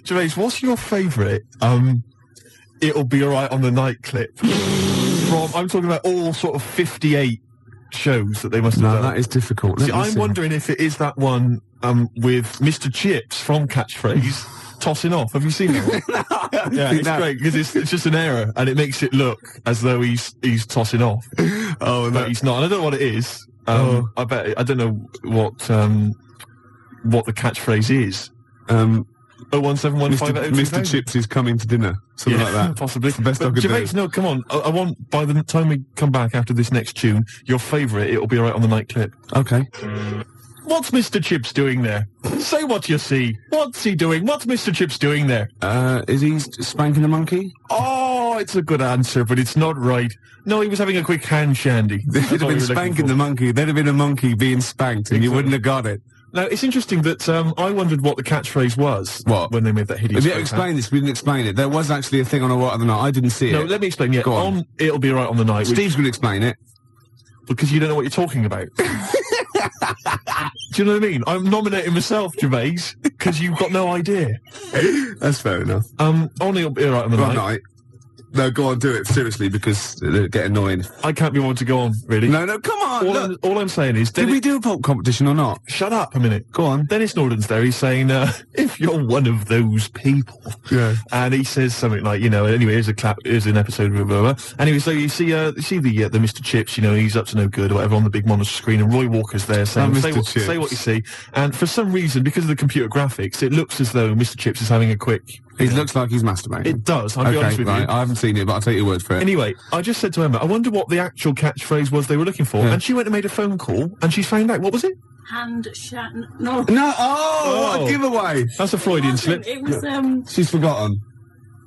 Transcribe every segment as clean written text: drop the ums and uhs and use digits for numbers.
Gervais, what's your favourite, it'll be alright on the night clip? I'm talking about all sort of 58 shows that they must have done. No, that is difficult. See, I'm wondering if it is that one, with Mr. Chips from Catchphrase tossing off. Have you seen that one? Yeah, it's great, because it's just an error, and it makes it look as though he's tossing off. Oh, but he's not. And I don't know what it is. I don't know what the catchphrase is. 01715 Mr. Chips is coming to dinner. Something like that. Possibly. It's the best I could Gervais, do. no, come on. I want, by the time we come back after this next tune, your favourite, it'll be right on the night clip. Okay. What's Mr. Chips doing there? Say what you see. What's he doing? What's Mr. Chips doing there? Is he spanking the monkey? Oh, it's a good answer, but it's not right. No, he was having a quick hand shandy. They'd have been spanking the monkey. There'd have been a monkey being spanked, and you wouldn't have got it. Now, it's interesting that I wondered what the catchphrase was. What? When they made that hideous... Have you explained this? We didn't explain it. There was actually a thing on a What Other Night. I didn't see it. No, let me explain. Yeah, Go on. It'll Be Right on the Night. Steve's going to explain it. Because you don't know what you're talking about. Do you know what I mean? I'm nominating myself, Gervais, because you've got no idea. That's fair enough. Only It'll Be Right on the Night. No, go on, do it seriously, because they get annoyed. I can't be wanted to go on, really. No, come on! All I'm saying is... Did we do a pulp competition or not? Shut up a minute. Go on. Dennis Norden's there, he's saying, if you're one of those people... Yeah. And he says something like, anyway, here's an episode of blah. Anyway, so you see the Mr. Chips, he's up to no good or whatever on the big monitor screen, and Roy Walker's there saying, say what you see. And for some reason, because of the computer graphics, it looks as though Mr. Chips is having a quick... It looks like he's masturbating. It does, I'll be honest with you. I haven't seen it, but I'll take your word for it. Anyway, I just said to Emma, I wonder what the actual catchphrase was they were looking for, and she went and made a phone call, and she's found out. What was it? No, what a giveaway! That's a Freudian slip. It was, She's forgotten.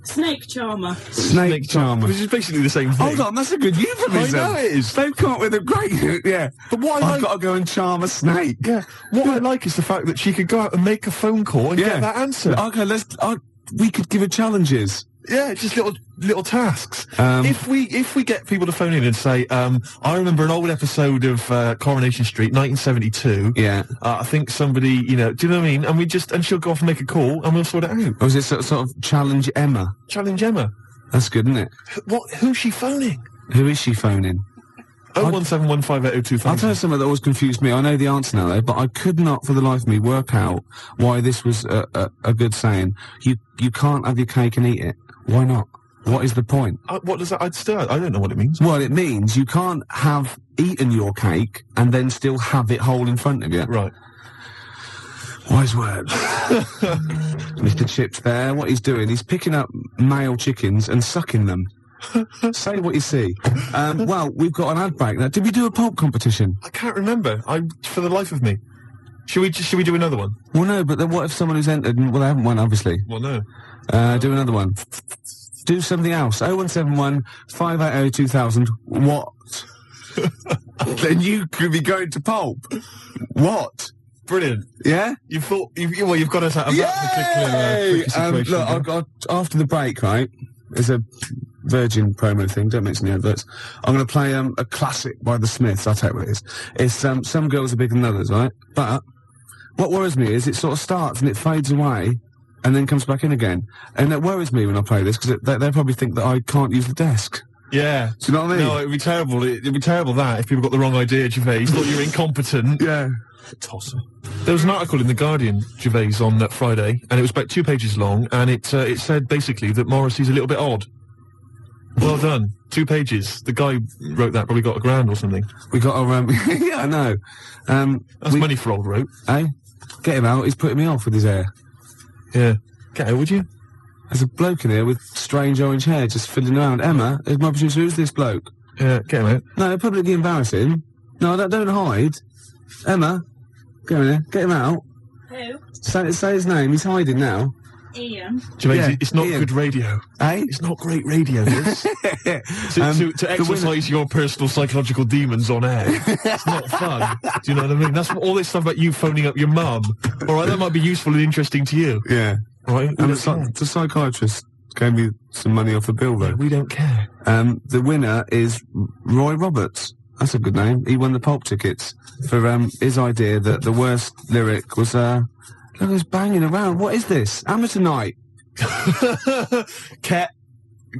Snake charmer. Snake charmer. Which is basically the same thing. Hold on, that's a good euphemism. I know it is. They've come up with a great, yeah. But what I've got to go and charm a snake. Yeah. What I like is the fact that she could go out and make a phone call and get that answer. Okay, we could give her challenges. Yeah, just little tasks. If we get people to phone in and say, I remember an old episode of Coronation Street, 1972. Yeah. I think somebody, do you know what I mean? And she'll go off and make a call, and we'll sort it out. Or is it sort of challenge Emma? Challenge Emma. That's good, isn't it? Who's she phoning? Who is she phoning? 01715802000. I'll tell you something that always confused me. I know the answer now, though, but I could not for the life of me work out why this was a good saying. You can't have your cake and eat it. Why not? What is the point? What does that... I don't know what it means. Well, it means you can't have eaten your cake and then still have it whole in front of you. Right. Wise words. Mr. Chips there, what he's doing, he's picking up male chickens and sucking them. Say what you see. Well, we've got an ad break now. Did we do a pulp competition? I can't remember. For the life of me. Should we do another one? Well, no, but then what if someone who's entered... Well, they haven't won, obviously. Well, no. Do another one. Do something else. 0171 580 2000. What? Then you could be going to pulp. What? Brilliant. Yeah? You've got us out of that particular situation. Look, after the break, right, there's a Virgin promo thing, don't mention the adverts. I'm going to play a classic by the Smiths, I'll tell you what it is. It's Some Girls Are Bigger Than Others, right? But what worries me is it sort of starts and it fades away and then comes back in again. And that worries me when I play this, because they probably think that I can't use the desk. Yeah. Do you know what I mean? No, it'd be terrible. It'd be terrible that if people got the wrong idea, Gervais, thought you were incompetent. Yeah. Tosser. There was an article in The Guardian, Gervais, on Friday, and it was about 2 pages long, and it said basically that Morrissey's a little bit odd. Well done. 2 pages. The guy wrote that, probably got £1,000 or something. We got a, yeah, I know. That's money for old rope. Eh? Get him out, he's putting me off with his hair. Yeah. Get out, would you? There's a bloke in here with strange orange hair just fiddling around. Emma, there's my producer, who's this bloke? Yeah, get him out. No, publicly embarrassing. No, don't hide. Emma, go in there, get him out. Who? Say his name, he's hiding now. Ian. Gervais, it's not good radio. Eh? It's not great radio, this. to exercise your personal psychological demons on air. It's not fun. Do you know what I mean? That's all this stuff about you phoning up your mum. All right, that might be useful and interesting to you. Yeah. Right? And the psychiatrist gave me some money off the bill, though. Yeah, we don't care. The winner is Roy Roberts. That's a good name. He won the pulp tickets for his idea that the worst lyric was look who's banging around. What is this? Amateur night.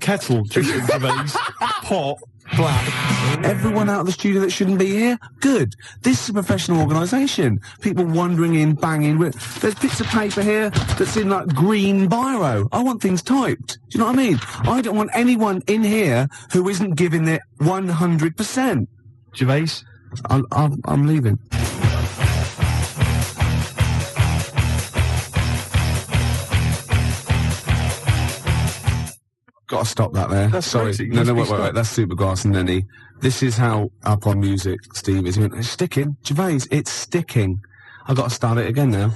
Kettle, Gervais, pot, black. Everyone out of the studio that shouldn't be here? Good. This is a professional organisation. People wandering in, banging. There's bits of paper here that's in, like, green biro. I want things typed. Do you know what I mean? I don't want anyone in here who isn't giving it 100%. Gervais? I'm leaving. Got to stop that there. That's Sorry. crazy. No, wait. Stop. That's Supergrass and Lenny. This is how up on music Steve is. He went, it's sticking. Gervais, it's sticking. I've got to start it again now.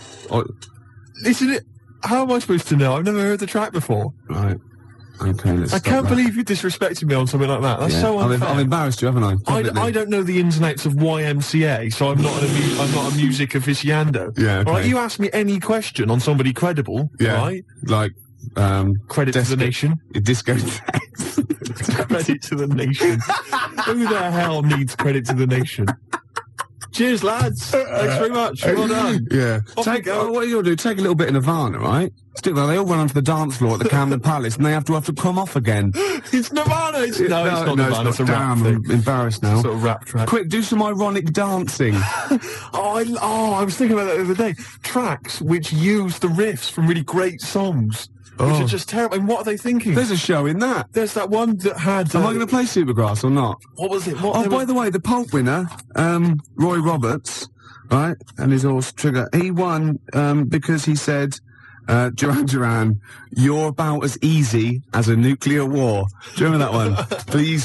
Isn't it? How am I supposed to know? I've never heard the track before. Right. Okay, let's I stop can't that. believe you disrespected me on something like that. That's so unfair. I've embarrassed you, haven't I? I don't know the ins and outs of YMCA, so I'm not a music aficionado. Yeah, okay. All right, you ask me any question on somebody credible, right? Like, credit to the nation. Disco Credit to the nation. Who the hell needs credit to the nation? Cheers, lads. Thanks very much. Well done. Yeah. Off you go. What are you going to do? Take a little bit of Nirvana, right? Stick there. They all run onto the dance floor at the Camden Palace, and they have to come off again. It's Nirvana. It's not Nirvana. It's a rap Damn, thing. I'm embarrassed now. Sort of rap track. Quick, do some ironic dancing. I was thinking about that the other day. Tracks which use the riffs from really great songs. Which are just terrible. And what are they thinking? There's a show in that. There's that one that had... Am I going to play Supergrass or not? What was it? By the way, the Pulp winner, Roy Roberts, right, and his horse Trigger, he won because he said, Duran Duran, you're about as easy as a nuclear war. Do you remember that one?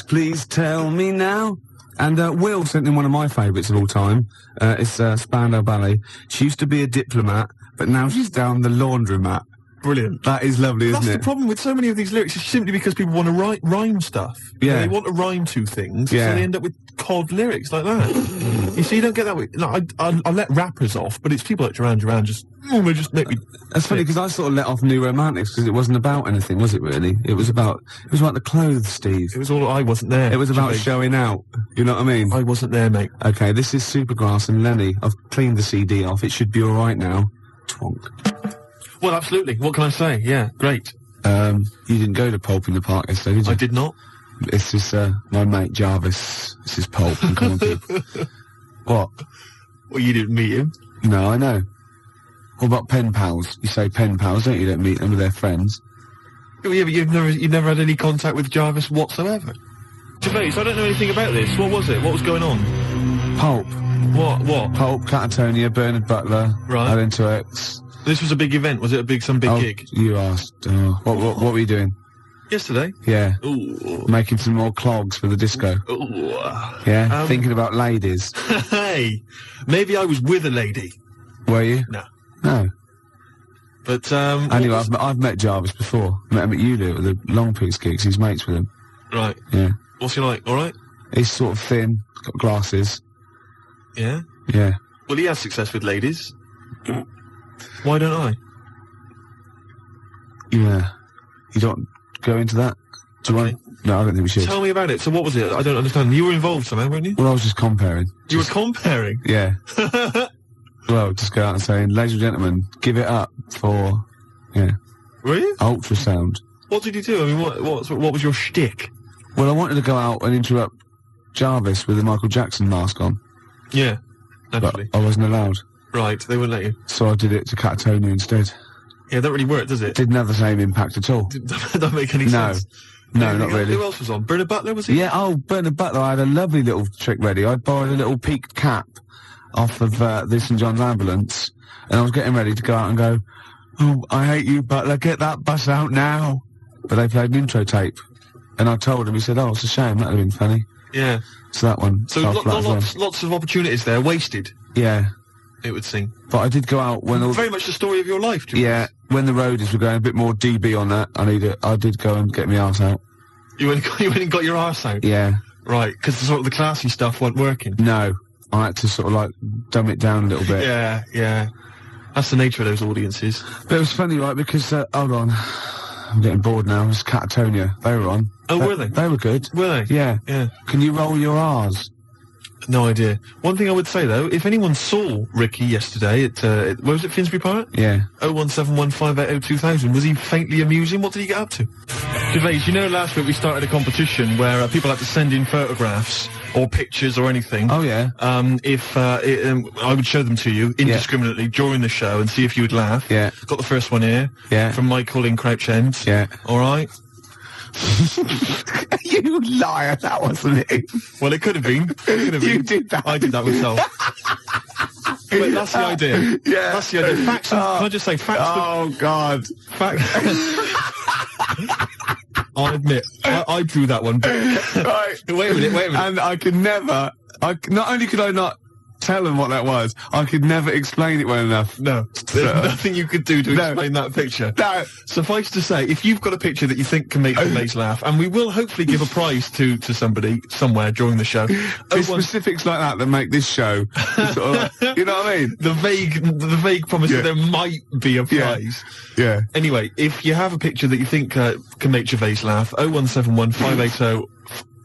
Please tell me now. And Will sent in one of my favourites of all time. It's Spandau Ballet. She used to be a diplomat, but now she's down the laundromat. Brilliant. That is lovely, isn't it? That's the problem with so many of these lyrics. It's simply because people want to rhyme stuff. Yeah. They want to rhyme to things, Yeah. so they end up with cod lyrics like that. You see, you don't get that way. No, I let rappers off, but it's people like Duran Duran they just make me... That's funny, because I sort of let off New Romantics, because it wasn't about anything, was it really? It was about the clothes, Steve. It was all... I wasn't there. It was about showing out. You know what I mean? I wasn't there, mate. Okay, this is Supergrass and Lenny. I've cleaned the CD off. It should be alright now. Twonk. Well, absolutely. What can I say? Yeah, great. You didn't go to Pulp in the Park yesterday, did you? I did not. This is, my mate Gervais. This is Pulp. And come on, people. What? Well, you didn't meet him. No, I know. What about pen pals? You say pen pals, don't you? You don't meet them with their friends. Yeah, but you've never had any contact with Jarvis whatsoever. Gervais, I don't know anything about this. What was it? What was going on? Pulp. What? Pulp, Catatonia, Bernard Butler, Right. Alan X. This was a big event. Was it some big gig? You asked. What were you doing? Yesterday? Yeah. Ooh. Making some more clogs for the disco. Ooh. Yeah? Thinking about ladies. Hey, maybe I was with a lady. Were you? No. No. But, Anyway, I've met Jarvis before. Met him at Ulu at the Long Peaks gigs. He's mates with him. Right. Yeah. What's he like? All right? He's sort of thin, got glasses. Yeah? Yeah. Well, he has success with ladies. Why don't I? Yeah. You don't go into that? Do you want? No, I don't think we should. Tell me about it. So what was it? I don't understand. You were involved somehow, weren't you? Well, I was just comparing. You were comparing? Yeah. Well, just go out and saying, ladies and gentlemen, give it up for, Were you? ultrasound. What did you do? I mean, what was your shtick? Well, I wanted to go out and interrupt Jarvis with the Michael Jackson mask on, Yeah, but naturally. I wasn't allowed. Right, they wouldn't let you. So I did it to Catatonia instead. Yeah, that really worked, does it? Didn't have the same impact at all. Don't make any No. sense. No, Anything not else? really. Who else was on? Bernard Butler, was he? Yeah, Bernard Butler, I had a lovely little trick ready. I borrowed a little peaked cap off of the St John's ambulance, and I was getting ready to go out and go, oh, I hate you, Butler, get that bus out now. But they played an intro tape, and I told him, he said, oh, it's a shame, that'd have been funny. Yeah. So that one. So fell flat as well. lots of opportunities there, wasted, Yeah, it would seem. but I did go out when all... Very much the story of your life, George. Yeah, when the roadies were going a bit more DB on that, I did go and get my arse out. You went and got your arse out? Yeah. Right, because sort of the classy stuff wasn't working. No, I had to sort of like dumb it down a little bit. Yeah. That's the nature of those audiences. But it was funny, right, because, hold on, I'm getting bored now, it was Catatonia, they were on. Oh, were they? They were good. Were they? Yeah. Yeah. Can you roll your R's? No idea. One thing I would say, though, if anyone saw Ricky yesterday at where was it, Finsbury Park? Yeah. 01715802000, was he faintly amusing? What did he get up to? Gervais, you know last week we started a competition where people had to send in photographs or pictures or anything. Oh, yeah. I would show them to you indiscriminately during the show and see if you would laugh. Yeah. Got the first one here. Yeah. From Michael in Crouch End. Yeah. All right. You liar, that wasn't it. Well, it could have been. You did that. I did that myself. But that's the idea. Yeah. That's the idea. Facts. Can I just say facts? Oh, God. Facts. I admit, I drew that one. But Right. Wait a minute. And I could never. Not only could I not tell them what that was, I could never explain it well enough. No, there's nothing you could do to explain that picture. No. Suffice to say, if you've got a picture that you think can make Gervais laugh, and we will hopefully give a prize to somebody somewhere during the show. It's specifics like that make this show. Sort of like, you know what I mean? The vague promise that there might be a prize. Yeah. Anyway, if you have a picture that you think can make Gervais laugh, 0171 580.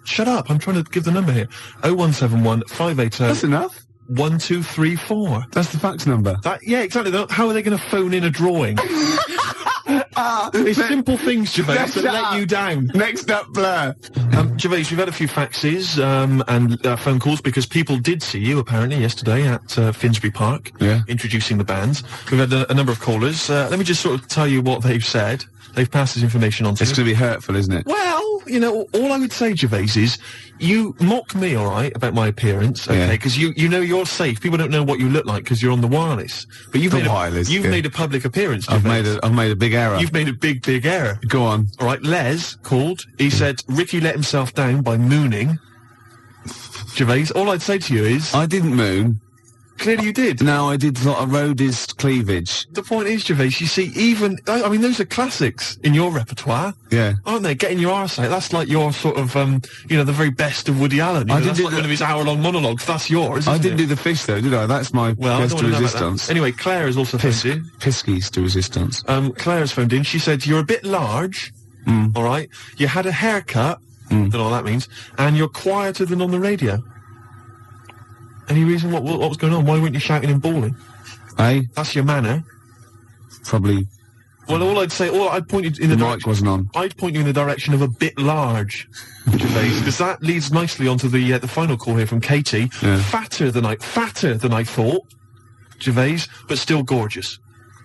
Shut up! I'm trying to give the number here. 0171 580. That's enough. 1234. That's the fax number. Yeah, exactly. How are they going to phone in a drawing? It's simple things, Gervais, that let you down. Next up, Blur. Gervais, we've had a few faxes and phone calls because people did see you, apparently, yesterday at Finsbury Park, introducing the bands. We've had a number of callers. Let me just sort of tell you what they've said. They've passed this information on to It's me. going to be hurtful, isn't it? Well, you know, all I would say, Gervais, is you mock me, all right, about my appearance, okay, because you know you're safe. People don't know what you look like because you're on the wireless. But you've made a public appearance, Gervais. I've made a big error. You've made a big error. Go on. All right, Les called. He said Ricky let himself down by mooning. Gervais, all I'd say to you is... I didn't moon. Clearly you did. No, I did a lot of roadist cleavage. The point is, Gervais, you see, I mean, those are classics in your repertoire. Yeah. Aren't they? Getting your arse out. That's like your sort of, the very best of Woody Allen. That's like one of his hour-long monologues. That's yours, I didn't do the fish, though, did I? That's my best to resistance. Anyway, Claire has also phoned in. Piskies to resistance. Claire has phoned in. She said, you're a bit large, all right? You had a haircut, don't know what that means, and you're quieter than on the radio. Any reason what was going on? Why weren't you shouting and bawling? That's your manner. Probably. Well, I'd point you in the mic wasn't on. I'd point you in the direction of a bit large, Gervais, because that leads nicely onto the final call here from Katie. Yeah. Fatter than I thought, Gervais, but still gorgeous.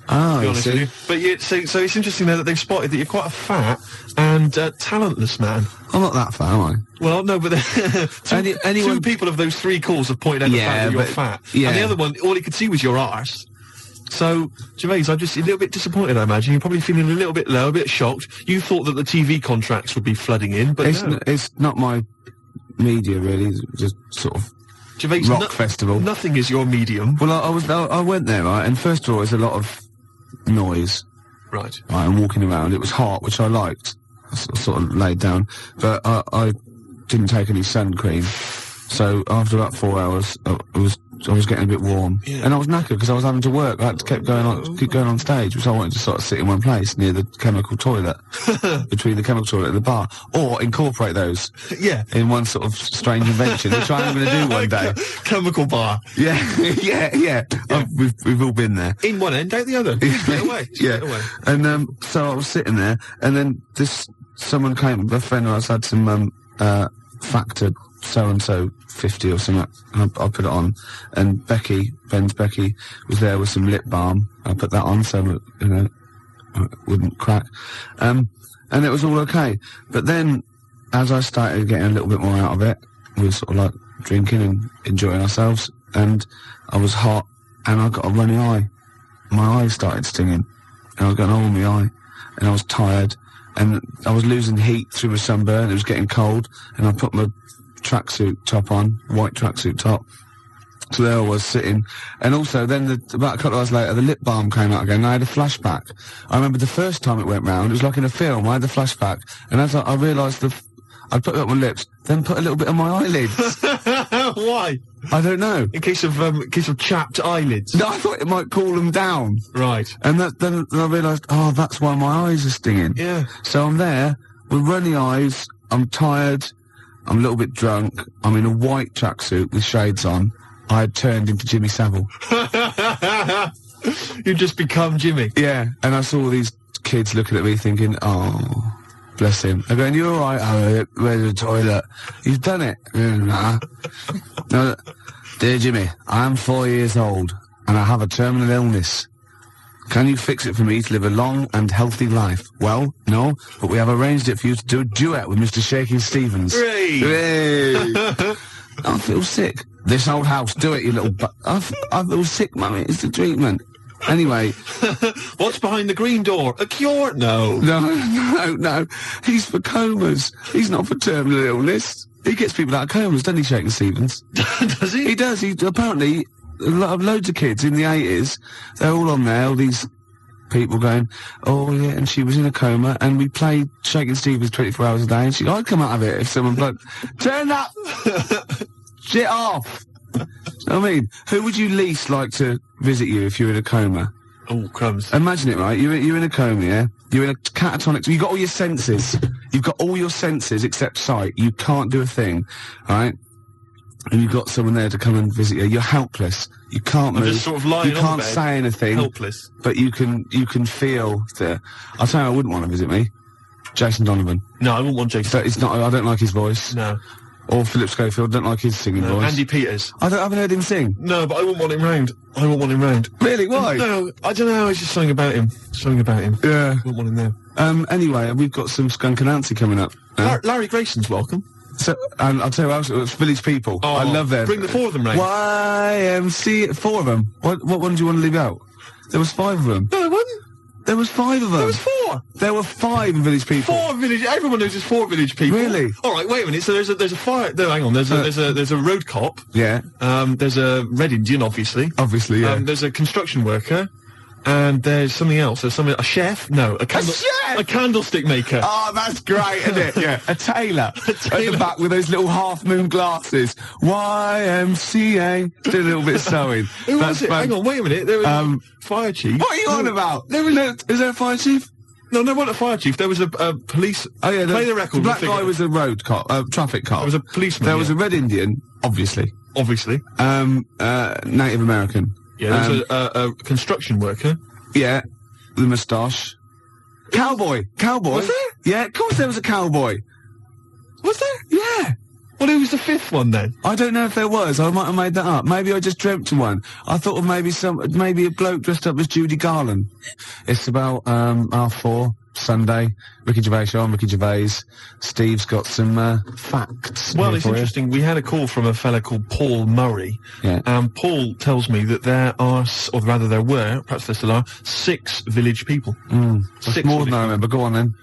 Oh, to be honest with you. But so it's interesting though that they've spotted that you're quite a fat and talentless man. I'm not that fat, am I? Well, no, but two people of those three calls have pointed out the fact that you're fat. Yeah. And the other one, all he could see was your arse. So, Gervais, I'm just a little bit disappointed, I imagine. You're probably feeling a little bit low, a bit shocked. You thought that the TV contracts would be flooding in, but it's not my media, really. It's just sort of Gervais, rock festival. Nothing is your medium. Well, I went there, right, and first of all, there's a lot of noise. Right. And walking around. It was hot, which I liked. I sort of laid down. But I didn't take any sun cream. So after about 4 hours, I was getting a bit warm. Yeah. And I was knackered because I was having to work. I had to keep going on stage, which I wanted to sort of sit in one place near the chemical toilet, between the chemical toilet and the bar, or incorporate those. Yeah. In one sort of strange invention, which I'm going to do one day. Chemical bar. Yeah, yeah. We've all been there. In one end, out the other. Straight away. Straight away. And so I was sitting there, and then someone came, a friend of ours had some Factor so-and-so 50 or something, and I put it on, and Ben's Becky was there with some lip balm. I put that on so, it wouldn't crack. And it was all okay. But then, as I started getting a little bit more out of it, we were sort of like drinking and enjoying ourselves, and I was hot, and I got a runny eye. My eye started stinging, and I was going, oh, my eye, and I was tired, and I was losing heat through my sunburn. It was getting cold, and I put my tracksuit top on, white tracksuit top. So there I was sitting, and also then about a couple of hours later, the lip balm came out again, and I had a flashback. I remember the first time it went round, it was like in a film. I had the flashback, and as I realised I'd put it up my lips, then put a little bit on my eyelids. Why? I don't know. In case of chapped eyelids. No, I thought it might cool them down. Right. And then I realised, oh, that's why my eyes are stinging. Yeah. So I'm there with runny eyes. I'm tired. I'm a little bit drunk. I'm in a white tracksuit with shades on. I had turned into Jimmy Savile. You'd just become Jimmy. Yeah, and I saw these kids looking at me thinking, oh, bless him. They're going, you're all right, Harriet, where's the toilet? You've done it. Nah. No, dear Jimmy, I am 4 years old, and I have a terminal illness. Can you fix it for me to live a long and healthy life? Well, no, but we have arranged it for you to do a duet with Mr. Shaking Stevens. Hooray! Hooray! I feel sick. This old house, do it, you little I feel sick, mummy. It's the treatment. Anyway. What's behind the green door? A cure? No. No. He's for comas. He's not for terminal illness. He gets people out of comas, doesn't he, Shaking Stevens? Does he? He does. He apparently, loads of kids in the 80s, they're all on there, all these people going, oh yeah, and she was in a coma, and we played Shaking Stevens 24 hours a day, and I'd come out of it if someone like, turn that shit off. You know what I mean? Who would you least like to visit you if you're in a coma? Oh, crumbs. Imagine it, right? You're in a coma, yeah? You're in a catatonic... You've got all your senses. You've got all your senses except sight. You can't do a thing, right? And you've got someone there to come and visit you. You're helpless. You can't move. Just sort of lying you on can't the bed, say anything. helpless. But you can feel the... I'll tell you, I wouldn't want to visit me. Jason Donovan. No, I wouldn't want Jason. So it's not... I don't like his voice. No. Or Philip Schofield. Don't like his singing voice. Andy Peters. I haven't heard him sing. No, but I wouldn't want him round. I wouldn't want him round. Really? Why? No, I don't know. It's just something about him. Yeah. I wouldn't want him there. Anyway, we've got some Skunk Anansi coming up. Larry Grayson's welcome. So, and I'll tell you what else, it's Village People. Oh, I love them. Bring the four of them round. YMC, 4 of them. What one do you want to leave out? There was 5 of them. No, there wasn't. There was 5 of them. There was 4. There were 5 Village People. 4 village. Everyone knows there's 4 village people. Really? All right. Wait a minute. So there's a fire. No, hang on. There's a road cop. Yeah. There's a Red Indian, obviously. Obviously, yeah. There's a construction worker. And there's something else. There's a chef? No, a chef? A candlestick maker. Oh, that's great, isn't it? Yeah. A tailor. At the back with those little half-moon glasses. YMCA. Do a little bit of sewing. Who was it? Hang on, wait a minute. There was fire chief. What are you on about? Is there a fire chief? No, wasn't a fire chief. There was a police... Oh, yeah. Play the record. The black guy was a road cop, traffic cop. There was a policeman. There was a Red Indian, obviously. Obviously. Native American. Yeah, there was a construction worker. Yeah, the moustache. Cowboy. Was there? Yeah, of course there was a cowboy. Was there? Yeah. Well, who was the 5th one then? I don't know if there was. I might have made that up. Maybe I just dreamt of one. I thought of maybe a bloke dressed up as Judy Garland. It's about 4 Sunday. Ricky Gervais on, Ricky Gervais. Steve's got some facts. Well, it's interesting. We had a call from a fella called Paul Murray. Yeah. Paul tells me that there are, or rather there were, perhaps there still are, 6 village people. That's 6 more than I remember. Go on then.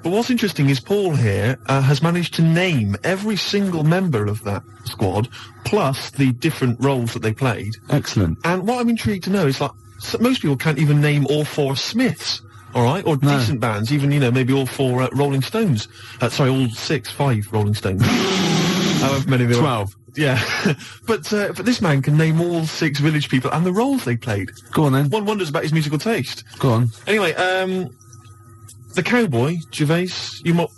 But what's interesting is Paul here has managed to name every single member of that squad, plus the different roles that they played. Excellent. And what I'm intrigued to know is, like, most people can't even name all 4 Smiths. All right, or decent bands, even, maybe all 4 Rolling Stones. Sorry, all 5 Rolling Stones. However many there 12. Were. Yeah. But this man can name all 6 village people and the roles they played. Go on then. One wonders about his musical taste. Go on. Anyway, the cowboy, Gervais, you might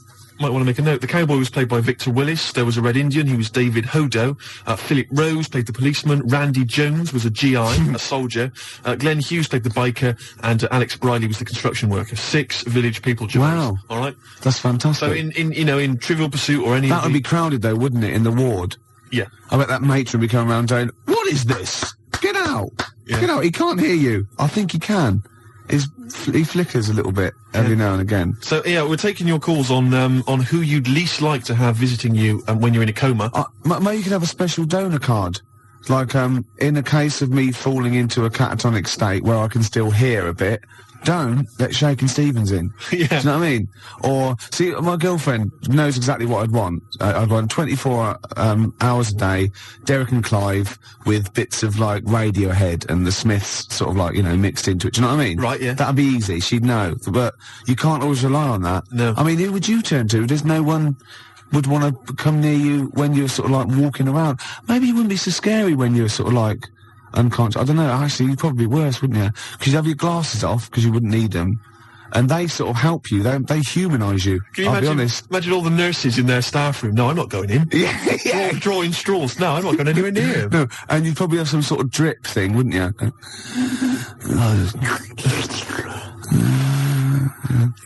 want to make a note. The cowboy was played by Victor Willis. There was a Red Indian, he was David Hodo. Philip Rose played the policeman. Randy Jones was a GI, a soldier. Glenn Hughes played the biker. And Alex Briley was the construction worker. 6 village people, Gervais. Wow. All right? That's fantastic. So in Trivial Pursuit or any That would be crowded though, wouldn't it, in the ward? Yeah. I bet that matron would be coming around going, what is this? Get out! Yeah. Get out, he can't hear you. I think he can. He flickers a little bit every now and again. So, yeah, we're taking your calls on who you'd least like to have visiting you when you're in a coma. Maybe you could have a special donor card. Like, in the case of me falling into a catatonic state where I can still hear a bit, don't let Shaking Stevens in. Yeah. Do you know what I mean? Or, see, my girlfriend knows exactly what I'd want. I'd want 24 hours a day, Derek and Clive, with bits of, like, Radiohead and the Smiths sort of, like, mixed into it. Do you know what I mean? Right, yeah. That'd be easy. She'd know. But you can't always rely on that. No. I mean, who would you turn to? There's no one would want to come near you when you're sort of, like, walking around. Maybe you wouldn't be so scary when you're sort of, like, unconscious. I don't know. Actually, you'd probably be worse, wouldn't you? Because you'd have your glasses off because you wouldn't need them, and they sort of help you. They humanise you. Can you I'll be imagine, honest. imagine all the nurses in their staff room? No, I'm not going in. Yeah. Drawing straws. No, I'm not going anywhere near him. No, and you'd probably have some sort of drip thing, wouldn't you?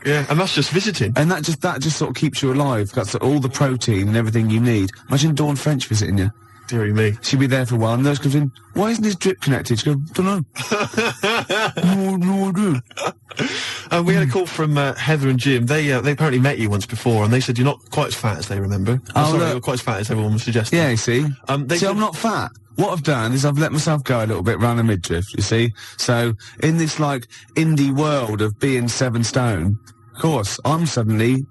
Yeah, and that's just visiting. And that just sort of keeps you alive. That's all the protein and everything you need. Imagine Dawn French visiting you. Dearie me. She'd be there for a while, and nurse comes in, why isn't his drip connected? She goes, don't know. No idea. We had a call from Heather and Jim. They apparently met you once before, and they said you're not quite as fat as they remember. Sorry, you're quite as fat as everyone was suggesting. Yeah, you see? See, I'm not fat. What I've done is I've let myself go a little bit round the midriff, you see? So, in this, like, indie world of being 7 stone, of course, I'm suddenly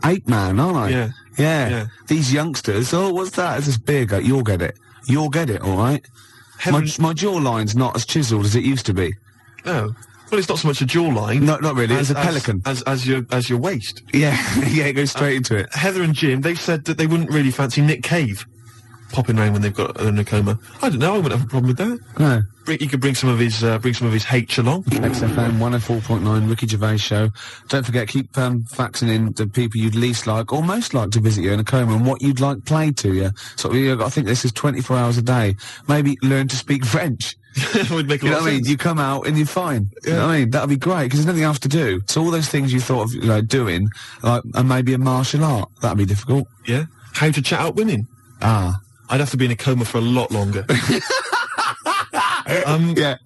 8 man, aren't I? Yeah. These youngsters, oh, what's that? It's this beer gut. You'll get it. You'll get it, all right? My jawline's not as chiselled as it used to be. No. Well, it's not so much a jawline. No, not really. It's a pelican. As your waist. Yeah, yeah, it goes straight into it. Heather and Jim, they said that they wouldn't really fancy Nick Cave popping around when they've got a coma. I don't know. I wouldn't have a problem with that. No. He could bring some of his H along. XFM 104.9 Ricky Gervais show. Don't forget, keep faxing in the people you'd least like or most like to visit you in a coma and what you'd like played to you. So I think this is 24 hours a day. Maybe learn to speak French. Would make a lot You know of what I mean? sense. You come out and you're fine. You know what I mean? That'd be great because there's nothing else to do. So all those things you thought of doing, like, and maybe a martial art, that'd be difficult. Yeah. How to chat up women. Ah. I'd have to be in a coma for a lot longer. Yeah,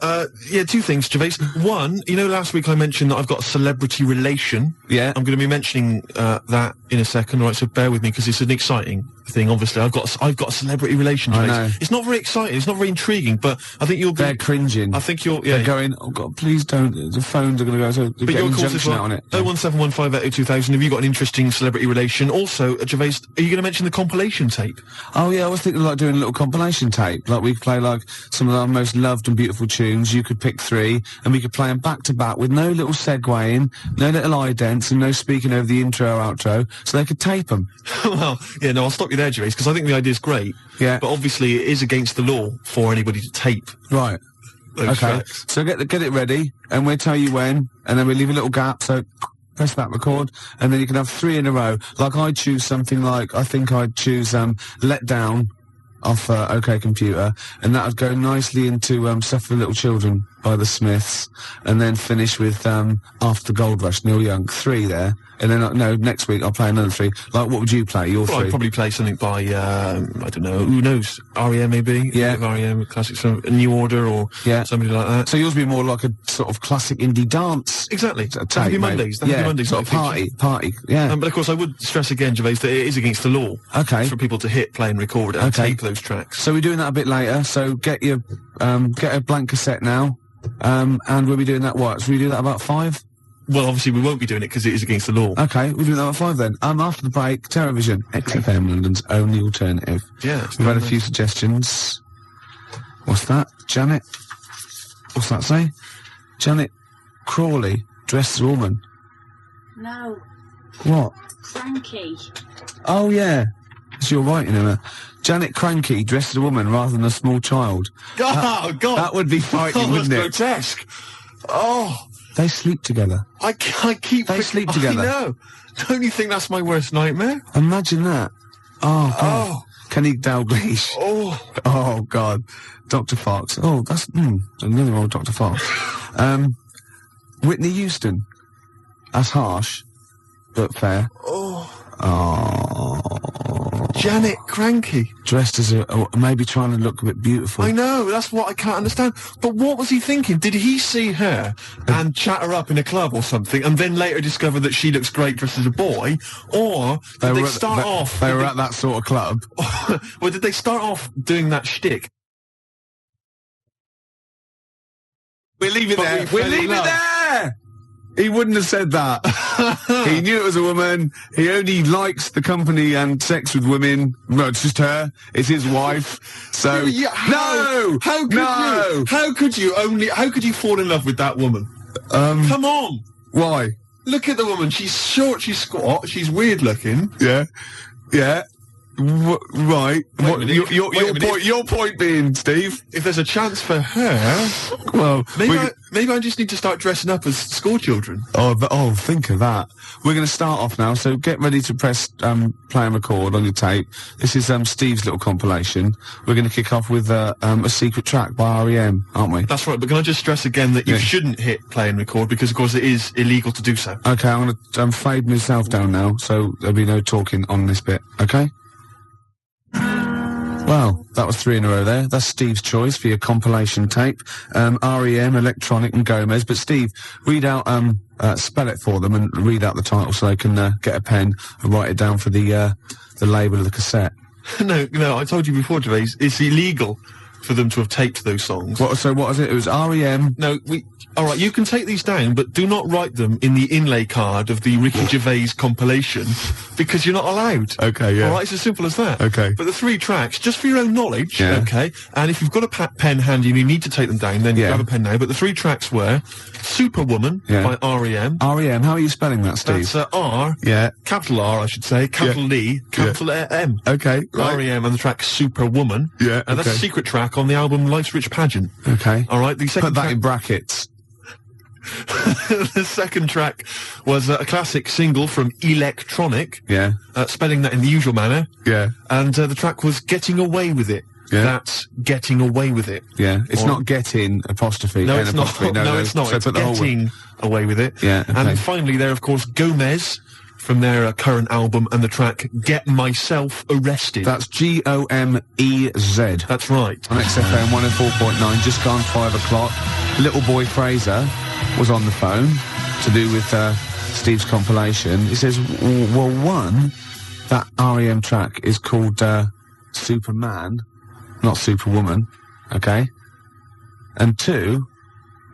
2 things, Gervais. One, last week I mentioned that I've got a celebrity relation. Yeah. I'm going to be mentioning that in a second, all right, so bear with me, because it's an exciting thing, obviously. I've got a celebrity relation, Gervais. I know. It's not very exciting, it's not very intriguing, but I think you'll be... They're cringing. I think you'll... They're going, oh God, please don't, the phones are going to go, so But your calls as well. out on it. 01715802000, have you got an interesting celebrity relation? Also, Gervais, are you going to mention the compilation tape? Oh yeah, I was thinking like doing a little compilation tape. Like we could play like some of our most loved and beautiful tunes. You could pick 3 and we could play them back to back with no little segueing, no little idents and no speaking over the intro or outro, so they could tape them. Well, yeah, no, I'll stop you there, Gervais, because I think the idea's great. Yeah. But obviously it is against the law for anybody to tape. Right. Those Okay. tracks. So get it ready and we'll tell you when and then we'll leave a little gap, so press that record and then you can have 3 in a row. Like I'd choose something like, I think I'd choose Let Down off OK Computer, and that would go nicely into Suffer Little Children by the Smiths, and then finish with After the Gold Rush, Neil Young. 3 there. And then, no, next week I'll play another 3. Like, what would you play? Your 3? I'd probably play something by, I don't know, who knows? R.E.M. maybe? Yeah. R.E.M. classic, a New Order or somebody like that. So yours would be more like a sort of classic indie dance. Exactly. Tape, Happy mate. Mondays. The Happy Mondays. Sort of party. Yeah. But of course I would stress again, Gervais, that it is against the law. Okay. For people to hit, play and record and tape those tracks. So we're doing that a bit later, so get a blank cassette now, and we'll be doing that So we do that about 5? Well, obviously we won't be doing it because it is against the law. Okay, we'll do that at 5 then. After the break, Television, XFM, London's only alternative. Yeah. We've had a few suggestions. What's that? Janet? What's that say? Janet Crawley, dressed as a woman. No, What? cranky. Oh, yeah. It's your writing, Emma. Janet Cranky, dressed as a woman rather than a small child. Oh, God. That would be frightening, That's wouldn't it? grotesque. Oh. They sleep together. I keep... They sleep together. I know. Don't you think that's my worst nightmare? Imagine that. Oh, God. Oh. Kenny Dalglish. Oh. Oh, God. Dr. Fox. Oh, that's... another old Dr. Fox. Whitney Houston. That's harsh, but fair. Oh. Oh. Janet Cranky. Dressed as maybe trying to look a bit beautiful. I know, that's what I can't understand. But what was he thinking? Did he see her and chat her up in a club or something, and then later discover that she looks great dressed as a boy? Or did they start off... They were at that sort of club. Well, did they start off doing that shtick? We'll leave it there. We'll leave it there! He wouldn't have said that. He knew it was a woman. He only likes the company and sex with women. No, it's just her. It's his wife. So Yeah, no, How could you? How could you fall in love with that woman? Come on. Why? Look at the woman. She's short. She's squat. She's weird looking. Yeah. Right. Wait a minute. Your point being, Steve? If there's a chance for her, Well, maybe I just need to start dressing up as school children. Think of that. We're going to start off now, so get ready to press play and record on your tape. This is Steve's little compilation. We're going to kick off with a secret track by R.E.M., aren't we? That's right, but can I just stress again that you shouldn't hit play and record because, of course, it is illegal to do so. Okay, I'm going to fade myself down now, so there'll be no talking on this bit, okay? Well, that was 3 in a row there. That's Steve's choice for your compilation tape. R.E.M., Electronic and Gomez. But Steve, read out, spell it for them and read out the title so they can get a pen and write it down for the label of the cassette. No, I told you before, Gervais, it's illegal for them to have taped those songs. So what is it? It was R.E.M. No, all right, you can take these down, but do not write them in the inlay card of the Ricky Gervais compilation, because you're not allowed. Okay, yeah. All right, it's as simple as that. Okay. But the 3 tracks, just for your own knowledge, okay, and if you've got a pen handy and you need to take them down, then you grab a pen now, but the 3 tracks were Superwoman by R.E.M. R.E.M., how are you spelling that, Steve? That's R, capital R, I should say, capital E, capital M. Okay, right. R.E.M. and the track Superwoman. Yeah, and that's a secret track on the album Life's Rich Pageant. Okay. All right, the second Put that in brackets. The second track was a classic single from Electronic. Yeah. Spelling that in the usual manner. Yeah. And the track was Getting Away With It. Yeah. That's Getting Away With It. Yeah. It's not getting apostrophe. No, it's not. Apostrophe. No, it's not. So It's put the whole Getting Away With It. Yeah, okay. And finally there, of course, Gomez from their current album and the track Get Myself Arrested. That's Gomez. That's right. On XFM 104.9, just gone 5 o'clock. Little boy Fraser was on the phone to do with Steve's compilation. He says, well, one, that R.E.M. track is called Superman, not Superwoman, okay? And 2,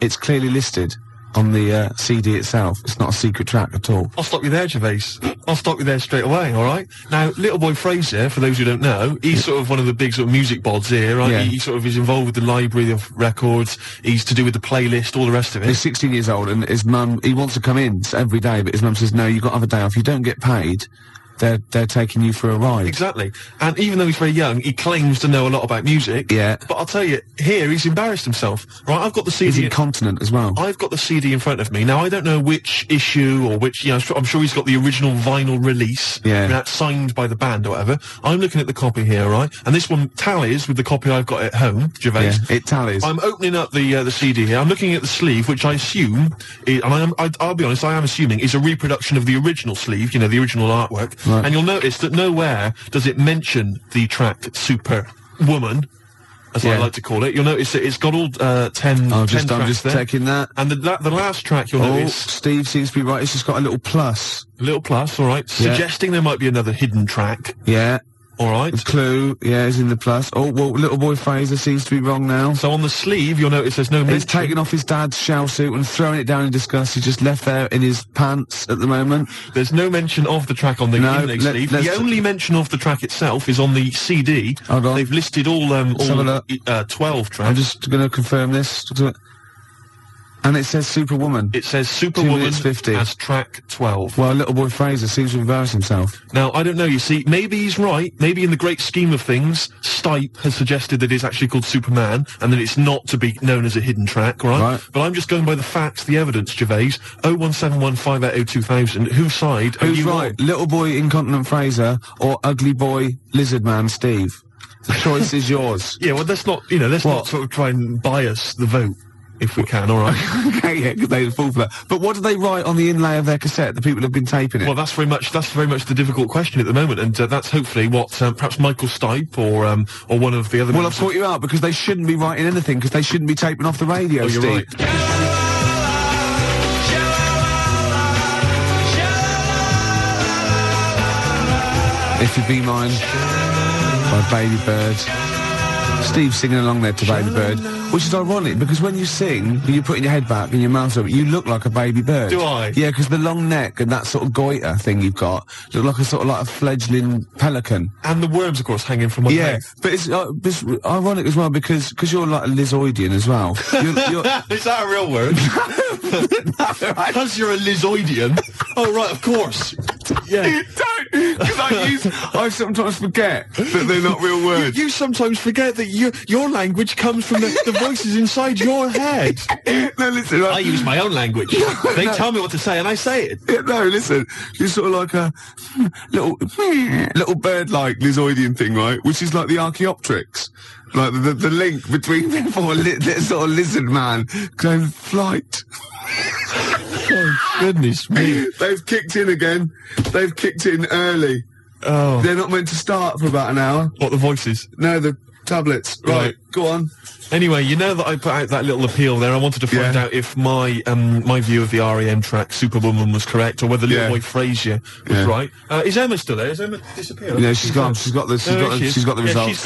it's clearly listed on the CD itself. It's not a secret track at all. I'll stop you there, Gervais. I'll stop you there straight away, all right? Now, Little Boy Fraser, for those who don't know, he's sort of one of the big sort of music bods here, right? Yeah. He sort of is involved with the library of records. He's to do with the playlist, all the rest of it. He's 16 years old and his mum, he wants to come in every day, but his mum says, no, you've got to have a day off. You don't get paid. They're taking you for a ride. Exactly. And even though he's very young, he claims to know a lot about music. Yeah. But I'll tell you, here, he's embarrassed himself. Right, I've got the CD... He's incontinent as well. I've got the CD in front of me. Now, I don't know which issue or which, I'm sure he's got the original vinyl release. Yeah. That's signed by the band or whatever. I'm looking at the copy here, right? And this one tallies with the copy I've got at home, Gervais. Yeah, it tallies. I'm opening up the CD here. I'm looking at the sleeve, which I assume, I'll be honest, I am assuming is a reproduction of the original sleeve, the original artwork. Right. And you'll notice that nowhere does it mention the track Superwoman, as I like to call it. You'll notice that it's got all 10 I'm 10 just tracks there. taking that. And the last track you'll notice... Steve seems to be right. It's just got a little plus. A little plus, all right. Yeah. Suggesting there might be another hidden track. Yeah. All right. Clue, is in the plus. Oh, well, Little Boy Fraser seems to be wrong now. So on the sleeve, you'll notice there's no mention. He's taken off his dad's shell suit and throwing it down in disgust. He's just left there in his pants at the moment. There's no mention of the track on the inlay sleeve. The only mention of the track itself is on the CD. Hold on. They've listed all 12 tracks. I'm just going to confirm this. And it says Superwoman. It says Superwoman 2 minutes 50. as track 12. Well, Little Boy Fraser seems to embarrass himself. Now, I don't know, you see, maybe he's right. Maybe in the great scheme of things, Stipe has suggested that it's actually called Superman, and that it's not to be known as a hidden track, right? But I'm just going by the facts, the evidence, Gervais. 01715802000. Whose side are Who's you right? on? Little Boy Incontinent Fraser or Ugly Boy Lizard Man Steve? The choice is yours. Yeah, well, let's not, let's not sort of try and bias the vote. If we can, all right. Okay, yeah, because they fall for that. But what do they write on the inlay of their cassette? The people have been taping it. Well, that's very much the difficult question at the moment, and that's hopefully what perhaps Michael Stipe or one of the other. Well, I've caught you out because they shouldn't be writing anything because they shouldn't be taping off the radio. Oh, you're Steve. right. If You Be Mine by Baby Bird. Steve singing along there to Baby Bird, which is ironic because when you sing and you're putting your head back and your mouth open, you look like a baby bird. Do I? Yeah, because the long neck and that sort of goiter thing you've got look like a sort of like a fledgling pelican. And the worms, of course, hanging from my mouth. But it's ironic as well because you're like a Lizoidian as well. You're Is that a real word? Because you're a Lizoidian. Oh, right, of course. Yeah. Because I sometimes forget that they're not real words. You sometimes forget that your language comes from the voices inside your head. No, listen. I use my own language. They tell me what to say and I say it. Yeah, no, listen. You're sort of like a little bird-like lizardian thing, right? Which is like the Archaeopteryx. Like the link between before that sort of lizard man going flight. Oh, goodness me. They've kicked in again. They've kicked in early. Oh. They're not meant to start for about an hour. What, the voices? No, the tablets. Right, go on. Anyway, you know that I put out that little appeal there. I wanted to find out if my my view of the REM track Superwoman was correct, or whether Little Boy Frazier was right. Is Emma still there? Has Emma disappeared? Yeah, she's gone. She's got the results. She's got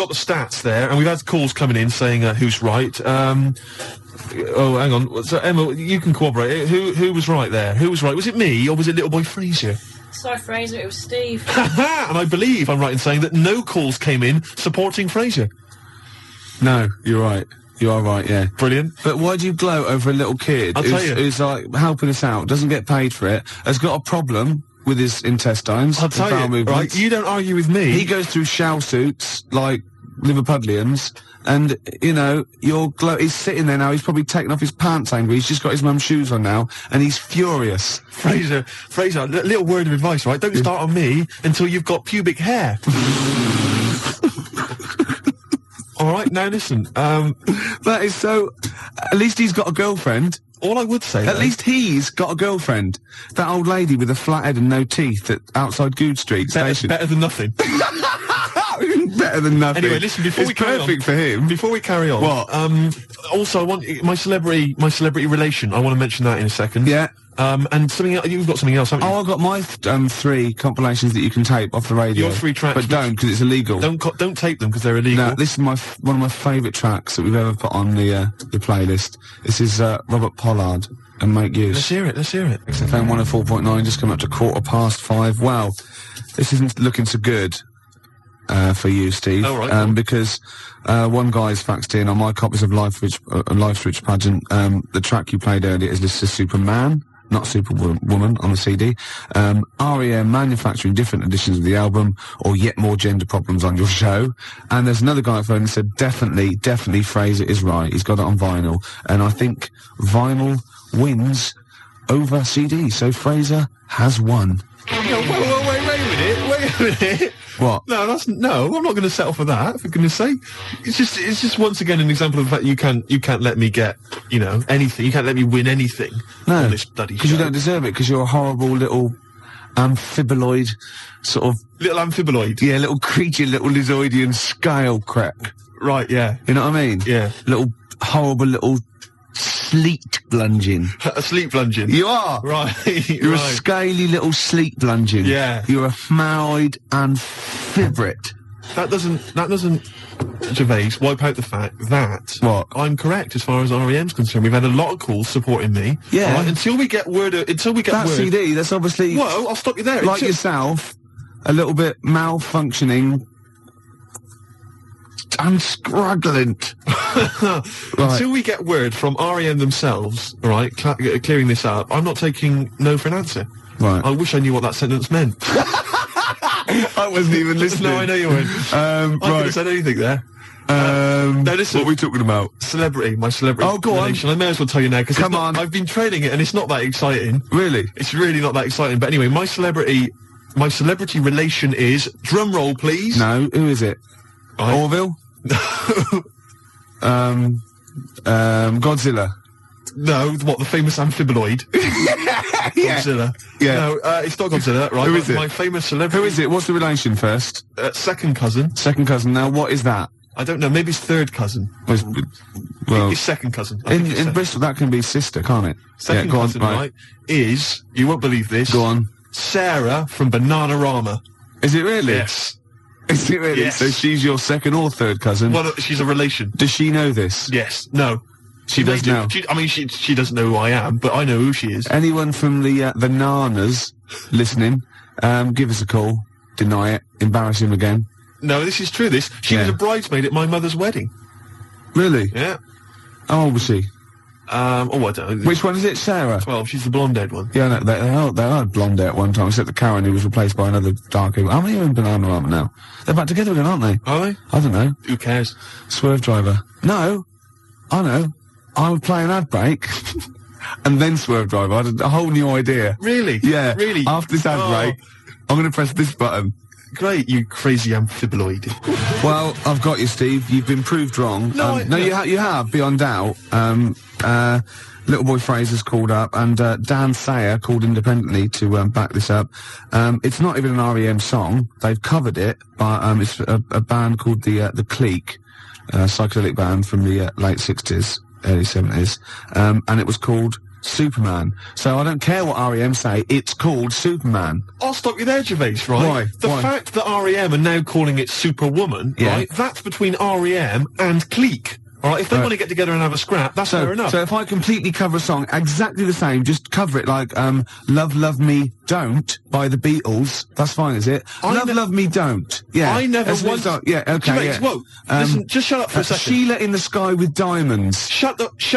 the stats there, and we've had calls coming in saying who's right. Oh, hang on. So Emma, you can corroborate. Who was right there? Who was right? Was it me or was it Little Boy Frazier? Sorry, Fraser, it was Steve. And I believe I'm right in saying that no calls came in supporting Frazier. No, you're right. You are right, yeah. Brilliant. But why do you gloat over a little kid who's like helping us out, doesn't get paid for it, has got a problem with his intestines? I'll tell you, right, you don't argue with me. He goes through shell suits like Liverpudlians, and, you know, he's sitting there now, he's probably taken off his pants angry, he's just got his mum's shoes on now, and he's furious. Fraser, a little word of advice, right? Don't start on me until you've got pubic hair. All right, now listen, that is so... At least he's got a girlfriend. All I would say, at least he's got a girlfriend. That old lady with a flat head and no teeth outside Good Street station. Better than nothing. Better than nothing. Anyway, listen, before we carry on... perfect for him. Before we carry on... What? Also, I want... My celebrity relation, I want to mention that in a second. Yeah. And something else, you've got something else, haven't you? Oh, I've got my 3 compilations that you can tape off the radio. Your 3 tracks. But don't, because it's illegal. Don't tape them, because they're illegal. No, this is one of my favourite tracks that we've ever put on the playlist. This is Robert Pollard and Make Use. Let's hear it. XFM 104.9, just come up to 5:15. Well, this isn't looking so good for you, Steve. Oh, right. Because one guy's faxed in on my copies of Life's Rich Pageant. The track you played earlier is listed as Superman, not Superwoman on the CD. REM manufacturing different editions of the album, or yet more gender problems on your show. And there's another guy phone who said, definitely Fraser is right. He's got it on vinyl. And I think vinyl wins over CD. So Fraser has won. Wait a minute. What? No, I'm not going to settle for that, for goodness sake. It's just once again an example of the fact you can't let me get, anything. You can't let me win anything on this bloody show. Because you don't deserve it, because you're a horrible little amphibiloid sort of... Little amphibiloid? Yeah, little creature, little lizardian scale crack. Right, yeah. You know what I mean? Yeah. Little, horrible little sleet blunging. A sleet blunging? You are! Right. You're a scaly little sleet blunging. Yeah. You're a hmoid amphibrate. That doesn't, Gervais, wipe out the fact that... What? I'm correct as far as REM's concerned. We've had a lot of calls supporting me. Yeah. Right? Until we get word... That CD, that's obviously... Well, I'll stop you there. Like yourself, a little bit malfunctioning... I'm struggling. Right. Until we get word from REM themselves, right, clearing this up, I'm not taking no for an answer. Right. I wish I knew what that sentence meant. I wasn't even listening. No, I know you weren't. I couldn't have said anything there. Now listen, what are we talking about? My celebrity. Oh, go relation. I may as well tell you now, because I've been training it, and it's not that exciting. Really? It's really not that exciting. But anyway, my celebrity relation is, drum roll, please. No, who is it? Orville? Godzilla. No, what, the famous amphibiloid? Godzilla. Yeah. No, it's not Godzilla, right? Who is it? My famous celebrity. Who is it? What's the relation first? Second cousin. Second cousin. Now, what is that? I don't know, maybe it's third cousin. Well, it's second cousin. In Bristol, that can be sister, can't it? Second cousin, right, is, you won't believe this. Go on. Sarah from Bananarama. Is it really? Yes. Is it really? Yes. So she's your second or third cousin? Well, she's a relation. Does she know this? Yes. No. She does now. She doesn't know who I am, but I know who she is. Anyone from the Nanas listening, give us a call. Deny it. Embarrass him again. No, this is true, She was a bridesmaid at my mother's wedding. Really? Yeah. How old was she? I don't know. Which one is it, Sarah? 12, she's the blonde-haired one. Yeah, no, they are blonde at one time, except the Karen who was replaced by another dark hair. How many are in Banana Rama now? They're back together again, aren't they? Are they? I don't know. Who cares? Swerve Driver. No. I know. I would play an ad break. And then Swerve Driver. I had a whole new idea. Really? Yeah. Really? After this ad break, I'm going to press this button. Great, you crazy amphiboloid. Well, I've got you, Steve. You've been proved wrong. No, you have, beyond doubt. Little Boy Fraser's called up, and Dan Sayer called independently to back this up. It's not even an R.E.M. song. They've covered it, but it's a band called the Clique, psychedelic band from the late 60s, early 70s, and it was called Superman. So I don't care what R.E.M. say, it's called Superman. I'll stop you there, Gervais, right? Why? The fact that R.E.M. are now calling it Superwoman, right, that's between R.E.M. and Clique. Alright, if they want to get together and have a scrap, that's fair enough. So if I completely cover a song exactly the same, just cover it like, Love, Love Me, Don't, by the Beatles, that's fine, is it? Love Me, Don't. Yeah. I never once... Yeah, okay, Gervais, yeah. whoa, listen, just shut up for a second. Sheila in the Sky with Diamonds.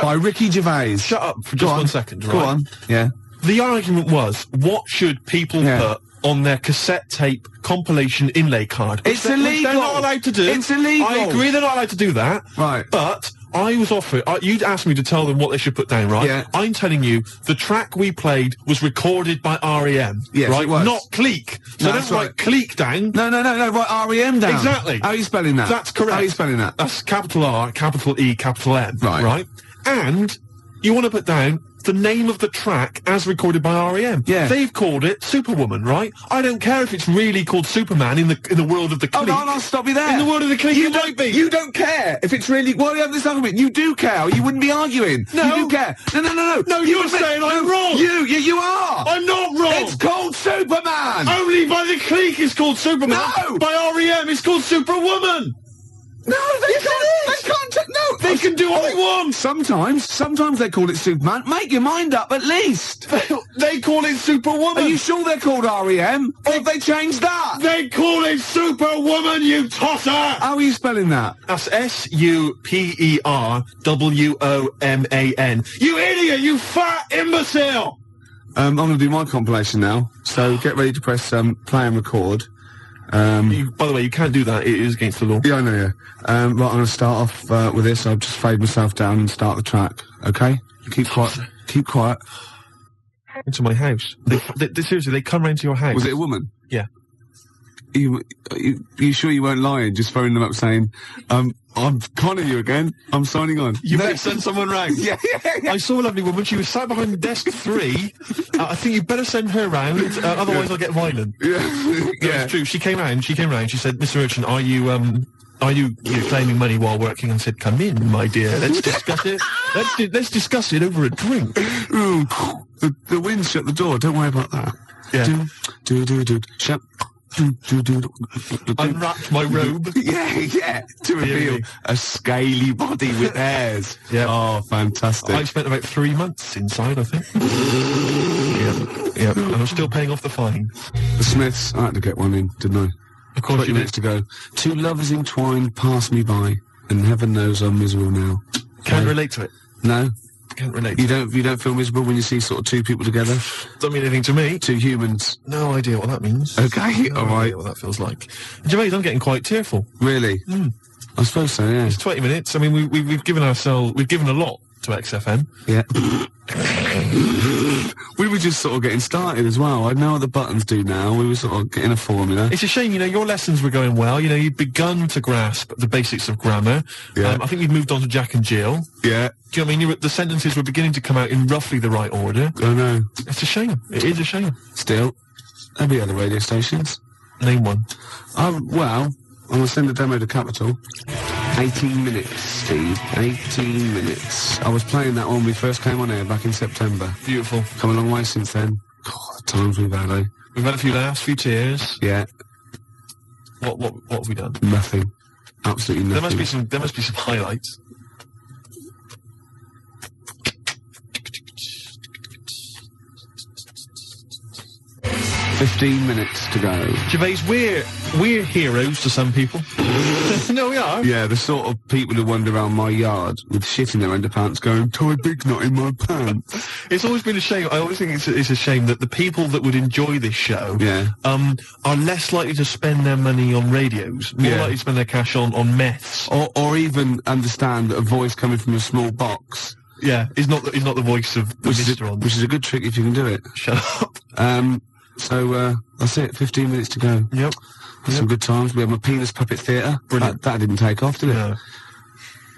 By Ricky Gervais. Shut up for just 1 second, right? Go on, yeah. The argument was, what should people put on their cassette tape compilation inlay card? It's illegal. They're not allowed to do. It's illegal. I agree they're not allowed to do that. Right. But I was offered, you'd asked me to tell them what they should put down, right? Yeah. I'm telling you, the track we played was recorded by R.E.M. Yes, right? it was. Not Clique. So don't write Clique down. No, write R.E.M. down. Exactly. How are you spelling that? That's correct. How are you spelling that? That's capital R, capital E, capital M. Right. Right? And you want to put down the name of the track as recorded by R.E.M. Yeah. They've called it Superwoman, right? I don't care if it's really called Superman in the world of the Clique. Oh, no, I'll stop you there. In the world of the Clique, you it might be. You don't care if it's really... Why do you have this argument? You do care, or you wouldn't be arguing. No. You do care. No. No, you're saying I'm wrong. You are. I'm not wrong. It's called Superman. Only by the Clique it's called Superman. No. By R.E.M. it's called Superwoman. No, they can't. No, They can do what they want. Sometimes they call it Superman. Make your mind up, at least. They call it Superwoman. Are you sure they're called R.E.M.? Or have they changed that? They call it Superwoman, you tosser. How are you spelling that? That's S-U-P-E-R-W-O-M-A-N. You idiot, you fat imbecile. I'm going to do my compilation now. So get ready to press play and record. By the way, you can't do that. It is against the law. Yeah, I know, yeah. Right, I'm going to start off with this. I'll just fade myself down and start the track, okay? Keep quiet. Keep quiet. Into my house. They seriously, they come round to your house. Was it a woman? Yeah. You sure you weren't lying, just phoning them up saying, I'm conning you again, I'm signing on. You better send someone round. Yeah. I saw a lovely woman, she was sat behind desk 3. I think you better send her round, otherwise I'll get violent. Yeah. It's true, she came round, she said, Mr. Urchin, are you claiming money while working? And said, come in, my dear, let's discuss it. Let's discuss it over a drink. Ooh, the wind shut the door, don't worry about that. Yeah. Shut. Unwrapped my robe. Yeah, to reveal a scaly body with hairs. Yeah. Oh, fantastic. I spent about 3 months inside, I think. Yeah, and I'm still paying off the fine. The Smiths, I had to get one in, didn't I? Of course 20 you minutes did. to go. 2 lovers entwined pass me by, and heaven knows I'm miserable now. Can't relate to it. No? Can't relate. You don't feel miserable when you see sort of 2 people together? Don't mean anything to me. 2 humans. No idea what that means. Okay, No alright. idea what that feels like. Gervais, I'm getting quite tearful. Really? I suppose so, yeah. It's 20 minutes. I mean, we've given a lot to XFM. Yeah. We were just sort of getting started as well. I know what the buttons do now. We were sort of getting a formula. It's a shame, your lessons were going well. You'd begun to grasp the basics of grammar. Yeah. I think you'd moved on to Jack and Jill. Yeah. Do you know what I mean? The sentences were beginning to come out in roughly the right order. I know. It's a shame. It is a shame. Still, there'll be other radio stations. Name one. Well, I'm going to send a demo to Capital. 18 minutes, Steve. 18 minutes. I was playing that when we first came on air back in September. Beautiful. Come a long way since then. God, the times we've had, eh? We've had a few laughs, a few tears. Yeah. What have we done? Nothing. Absolutely nothing. There must be some highlights. .15 minutes to go. Gervais, we're heroes to some people. No, we are. Yeah, the sort of people who wander around my yard with shit in their underpants going, tie big knot in my pants. It's always been a shame. I always think it's a shame that the people that would enjoy this show are less likely to spend their money on radios, more likely to spend their cash on meths. Or even understand that a voice coming from a small box... Yeah, is not the voice of the Mr. on. Which is a good trick if you can do it. Shut up. So, that's it. 15 minutes to go. Yep. Some good times. We have my penis puppet theatre. Brilliant. That didn't take off, did it? No.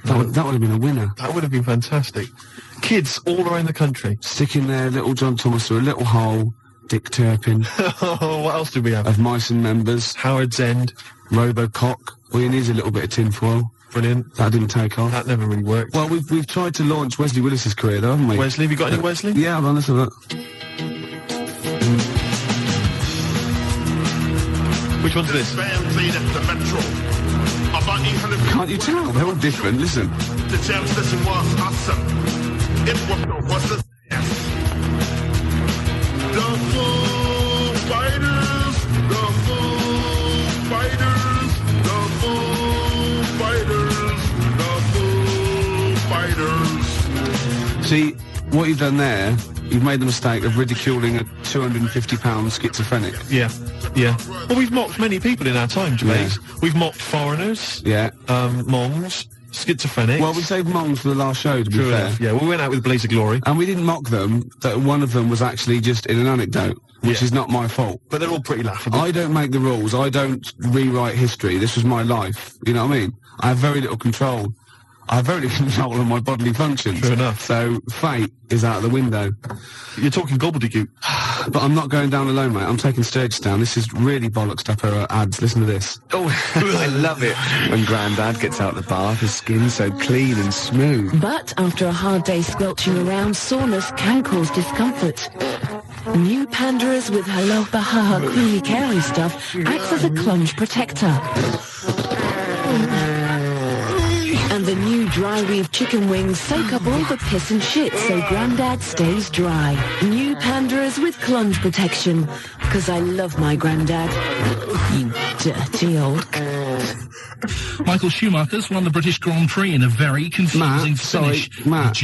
That would have been a winner. That would have been fantastic. Kids all around the country. Sticking their little John Thomas through a little hole. Dick Turpin. What else did we have? Of Mice and Members. Howard's End. Robocock. All you need is a little bit of tinfoil. Brilliant. That didn't take off. That never really worked. Well, we've tried to launch Wesley Willis's career, though, haven't we? Wesley, have you got any Wesley? Yeah, hold on, let's have a look. Which one's this? Can't you tell? They're all different. Listen. The jam session was awesome. It was the Foo Fighters, the Foo Fighters, the Foo Fighters, the Foo Fighters. See, what you've done there, you've made the mistake of ridiculing a £250 schizophrenic. Yeah, yeah. Well, we've mocked many people in our time, Gervais. Yeah. We've mocked foreigners. Yeah. Mongs, schizophrenics. Well, we saved Mongs for the last show, to be True fair. enough. Yeah, we went out with a blaze of glory. And we didn't mock them, that one of them was actually just in an anecdote, which is not my fault. But they're all pretty laughable. I don't make the rules. I don't rewrite history. This was my life. You know what I mean? I have very little control. I have very little control on my bodily functions. True enough. So fate is out of the window. You're talking gobbledygook. But I'm not going down alone, mate. I'm taking Sturgis down. This is really bollocks up her ads. Listen to this. Oh, I love it when Grandad gets out the bath, his skin's so clean and smooth. But after a hard day squelching around, soreness can cause discomfort. New Pandoras with Hello Bahaha creamy carry stuff acts as a clunge protector. And the new dry weave chicken wings soak up all the piss and shit so Grandad stays dry. New Pandoras with clunge protection. Because I love my Grandad. You dirty old... Michael Schumacher's won the British Grand Prix in a very confusing finish. Matt,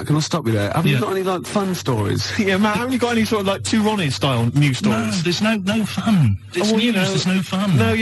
can I stop you there? Have you got any, like, fun stories? Yeah, Matt, haven't you got any sort of, like, Two Ronnies style news stories? No, there's no fun. It's news, there's no fun. No,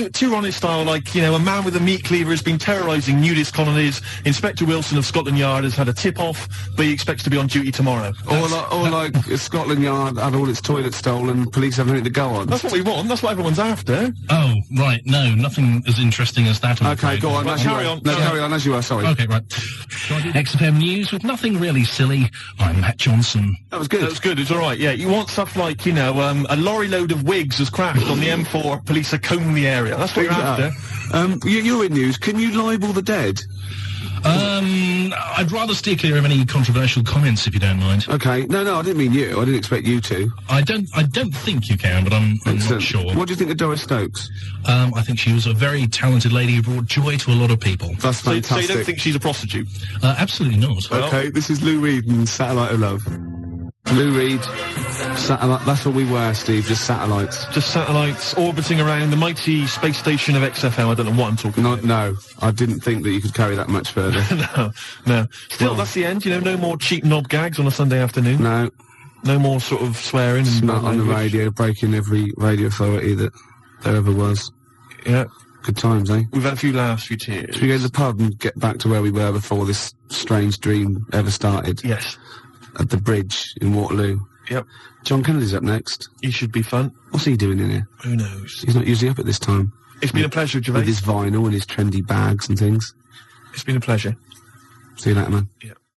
Two Ronnies style, like, a man with a meat cleaver has been terrorising nudist colonies. Inspector Wilson of Scotland Yard has had a tip-off, but he expects to be on duty tomorrow. Or like Scotland Yard had all its toilets stolen, police have nothing to go on. That's what we want, that's what everyone's after. Oh, right, no, nothing as interesting as that. Okay, go on. Well, carry on. No, carry on as you are, sorry. Okay, right. XFM News with nothing really silly. I'm Matt Johnson. That was good. That was good, it's alright, yeah. You want stuff like, a lorry load of wigs has crashed on the M4, police are combing the area. That's what you're after. You're in news. Can you libel the dead? I'd rather steer clear of any controversial comments, if you don't mind. Okay. No, I didn't mean you. I didn't expect you to. I don't think you can, but I'm not sure. What do you think of Doris Stokes? I think she was a very talented lady who brought joy to a lot of people. That's fantastic. So you don't think she's a prostitute? Absolutely not. Okay, this is Lou Reed and Satellite of Love. Lou Reed, satellite, that's what we were, Steve, just satellites. Just satellites orbiting around the mighty space station of XFM. I don't know what I'm talking about. No, I didn't think that you could carry that much further. No. Still, that's the end, no more cheap knob gags on a Sunday afternoon. No more sort of swearing. Smut on the radio, breaking every radio authority that there ever was. Yeah. Good times, eh? We've had a few laughs, a few tears. Should we go to the pub and get back to where we were before this strange dream ever started? Yes. At the bridge in Waterloo. Yep. John Kennedy's up next. He should be fun. What's he doing in here? Who knows? He's not usually up at this time. It's been a pleasure, Gervais. With his vinyl and his trendy bags and things. It's been a pleasure. See you later, man. Yeah.